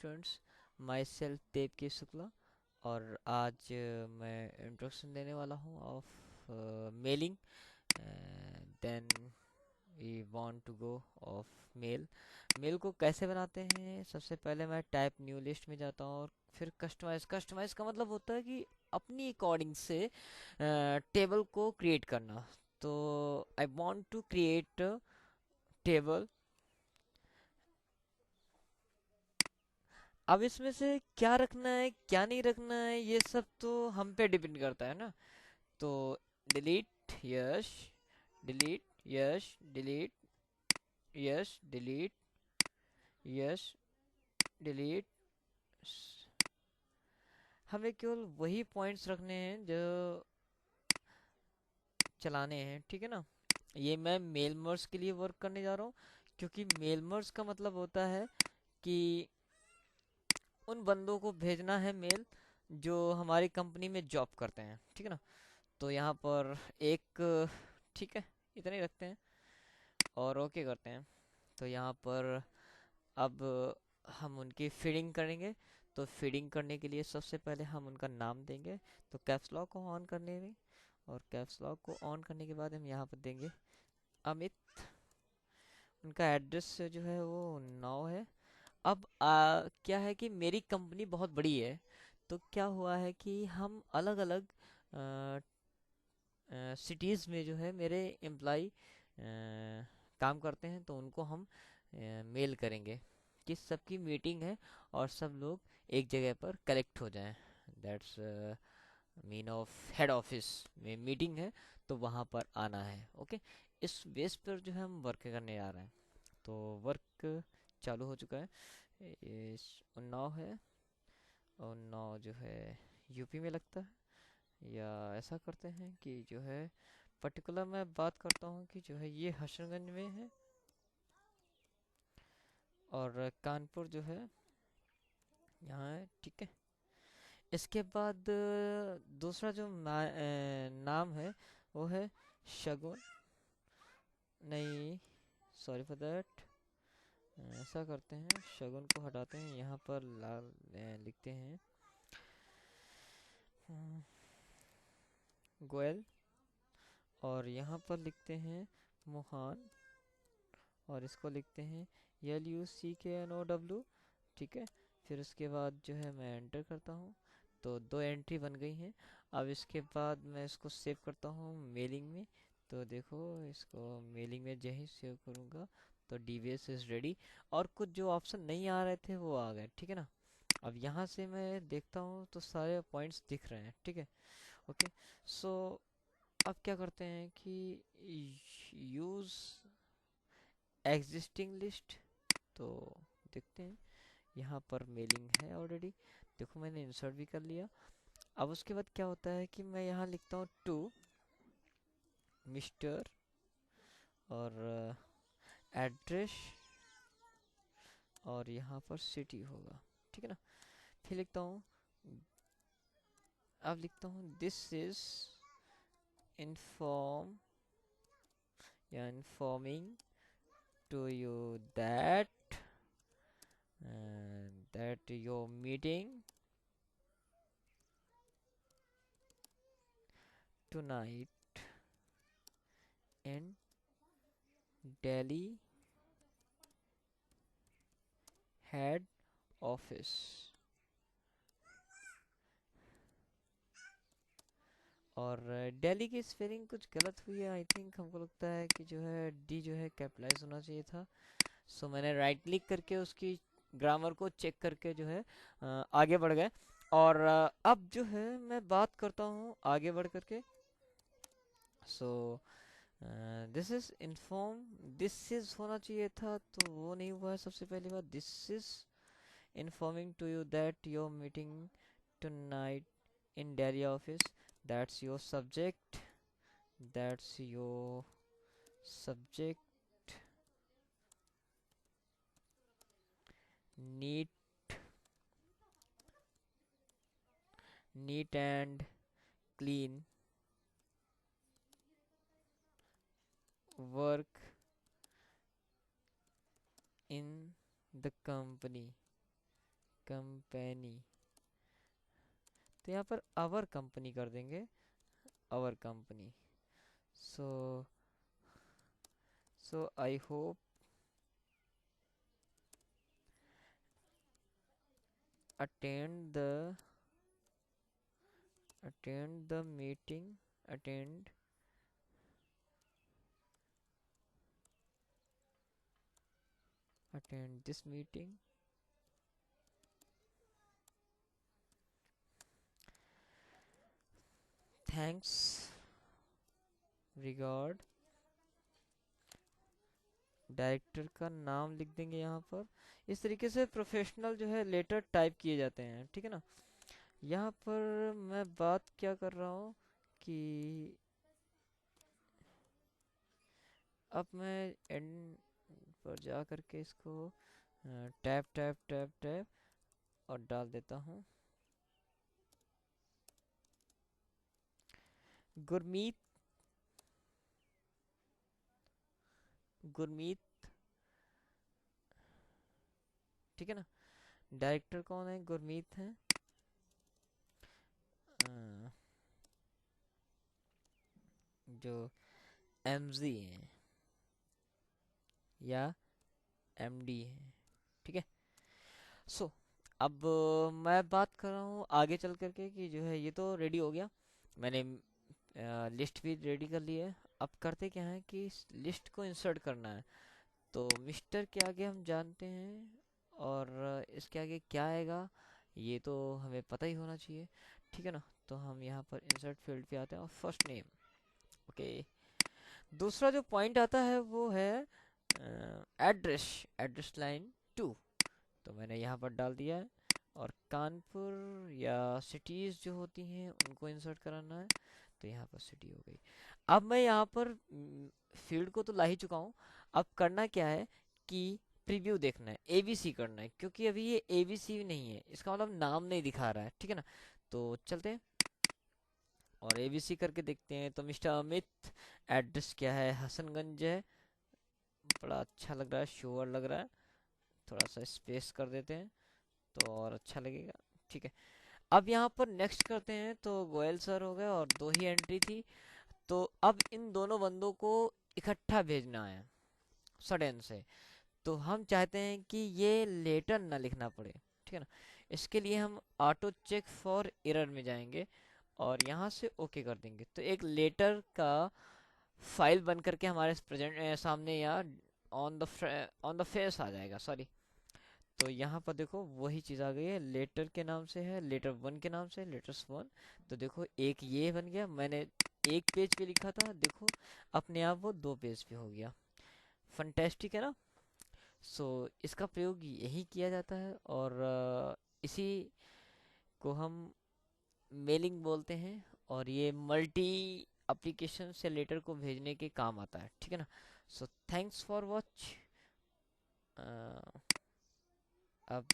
Students, myself Devki Shukla. और आज मैं इंट्रोडक्शन देने वाला हूँ of mailing. Then we want to go of mail. Mail को कैसे बनाते हैं? सबसे पहले मैं टाइप न्यू लिस्ट में जाता हूँ और फिर कस्टमाइज। कस्टमाइज का मतलब होता है कि अपनी अकॉर्डिंग से टेबल को क्रिएट करना। तो I want to create table. अब इसमें से क्या रखना है क्या नहीं रखना है ये सब तो हम पे डिपेंड करता है ना। तो delete yes, delete yes, delete yes, delete yes, delete. हमें केवल वही पॉइंट्स रखने हैं जो चलाने हैं, ठीक है ना। ये मैं मेल मर्ज के लिए वर्क करने जा रहा हूँ, क्योंकि मेल मर्ज का मतलब होता है कि उन बंदों को भेजना है मेल जो हमारी कंपनी में जॉब करते हैं, ठीक है ना। तो यहाँ पर एक, ठीक है, इतना ही रखते हैं और ओके करते हैं। तो यहाँ पर अब हम उनकी फीडिंग करेंगे। तो फीडिंग करने के लिए सबसे पहले हम उनका नाम देंगे। तो कैप्स लॉक को ऑन करने में, और कैप्स लॉक को ऑन करने के बाद हम यहाँ पर देंगे अमित। उनका एड्रेस जो है वो 9 है। अब क्या है कि मेरी कंपनी बहुत बड़ी है, तो क्या हुआ है कि हम अलग अलग सिटीज़ में जो है मेरे एम्प्लॉय काम करते हैं, तो उनको हम मेल करेंगे कि सबकी मीटिंग है और सब लोग एक जगह पर कलेक्ट हो जाएं। That's mean of head office में मीटिंग है, तो वहाँ पर आना है। ओके, इस बेस पर जो है हम वर्क करने जा रहे हैं। तो वर्क चालू हो चुका है। इस उन्नाव है, उन्नाव जो है यूपी में लगता है। या ऐसा करते हैं कि जो है पर्टिकुलर मैं बात करता हूँ कि जो है ये हसनगंज में है, और कानपुर जो है यहाँ है, ठीक है। इसके बाद दूसरा जो नाम है वो है शगुन। नहीं, सॉरी फॉर दैट। ऐसा करते हैं, शगुन को हटाते हैं, यहाँ पर लाल लिखते हैं गोयल। और यहाँ पर लिखते हैं मोहान, और इसको लिखते हैं LUCKNOW, ठीक है। फिर उसके बाद जो है मैं एंटर करता हूँ, तो 2 एंट्री बन गई हैं। अब इसके बाद मैं इसको सेव करता हूँ मेलिंग में। तो देखो, इसको मेलिंग में जैसे ही सेव करूँगा तो DBS इज़ रेडी। और कुछ जो ऑप्शन नहीं आ रहे थे वो आ गए, ठीक है ना। अब यहाँ से मैं देखता हूँ तो सारे पॉइंट्स दिख रहे हैं, ठीक है। ओके, सो अब क्या करते हैं कि यूज़ एग्जिस्टिंग लिस्ट। तो देखते हैं, यहाँ पर मेलिंग है ऑलरेडी। देखो, मैंने इंसर्ट भी कर लिया। अब उसके बाद क्या होता है कि मैं यहाँ लिखता हूँ टू मिस्टर, और एड्रेस, और यहाँ पर सिटी होगा, ठीक है ना। फिर लिखता हूँ, अब लिखता हूँ दिस इज इन्फॉर्म या informing to you that your meeting tonight in Delhi head office। और दिल्ली की स्पेलिंग कुछ गलत हुई है, आई थिंक। हमको लगता है कि जो है डी जो है कैपिटलाइज होना चाहिए था। सो मैंने राइट क्लिक करके उसकी ग्रामर को चेक करके जो है आगे बढ़ गए। और अब जो है मैं बात करता हूँ आगे बढ़ करके। So this is inform, this is होना चाहिए था, तो वो नहीं हुआ है। सबसे पहली बात, this is informing to you that your meeting tonight in Delhi office, that's your subject, that's your subject, neat, neat and clean work in the company, company, तो यहाँ पर आवर कंपनी कर देंगे, our company. So so I hope attend the attend the meeting attend this meeting. Thanks, regard। Director का नाम लिख देंगे यहाँ पर। इस तरीके से प्रोफेशनल जो है लेटर टाइप किए जाते हैं, ठीक है ना। यहाँ पर मैं बात क्या कर रहा हूँ कि अब मैं एंड पर जा करके इसको टैप टैप टैप टैप और डाल देता हूँ गुरमीत, गुरमीत, ठीक है ना। डायरेक्टर कौन है, गुरमीत है। अ, जो एमजी है या एमडी है, ठीक है। सो अब मैं बात कर रहा हूँ आगे चल करके कि जो है ये तो रेडी हो गया, मैंने लिस्ट भी रेडी कर ली है। अब करते क्या है कि इस लिस्ट को इंसर्ट करना है। तो मिस्टर के आगे हम जानते हैं, और इसके आगे क्या आएगा ये तो हमें पता ही होना चाहिए, ठीक है ना। तो हम यहाँ पर इंसर्ट फील्ड पे आते हैं और फर्स्ट नेम, ओके। दूसरा जो पॉइंट आता है वो है एड्रेस, एड्रेस लाइन 2। तो मैंने यहाँ पर डाल दिया है। और कानपुर या सिटीज़ जो होती हैं उनको इंसर्ट कराना है, तो यहाँ पर सिटी हो गई। अब मैं यहाँ पर फील्ड को तो ला ही चुका हूँ। अब करना क्या है कि प्रीव्यू देखना है, एबीसी करना है, क्योंकि अभी ये एबीसी नहीं है, इसका मतलब नाम नहीं दिखा रहा है, ठीक है ना। तो चलते हैं और एबीसी करके देखते हैं। तो मिस्टर अमित, एड्रेस क्या है, हसनगंज है। बड़ा अच्छा लग रहा है, श्योर लग रहा है। थोड़ा सा स्पेस कर देते हैं तो और अच्छा लगेगा, ठीक है। अब यहाँ पर नेक्स्ट करते हैं। तो गोयल सर हो गए और 2 ही एंट्री थी। तो अब इन दोनों बंदों को इकट्ठा भेजना है सडन से। तो हम चाहते हैं कि ये लेटर ना लिखना पड़े, ठीक है ना। इसके लिए हम ऑटो चेक फॉर एरर में जाएंगे और यहाँ से ओके कर देंगे। तो एक लेटर का फाइल बन करके हमारे प्रेजेंट सामने या ऑन द फेस आ जाएगा, सॉरी। तो यहाँ पर देखो वही चीज़ आ गई है, लेटर के नाम से है, लेटर 1 के नाम से, लेटर्स 1। तो देखो एक ये बन गया, मैंने एक पेज पे लिखा था, देखो अपने आप वो 2 पेज पे हो गया। फंटेस्टिक है ना। सो इसका प्रयोग यही किया जाता है, और इसी को हम मेलिंग बोलते हैं। और ये मल्टी एप्लीकेशन से लेटर को भेजने के काम आता है, ठीक है ना। So thanks for watch. अब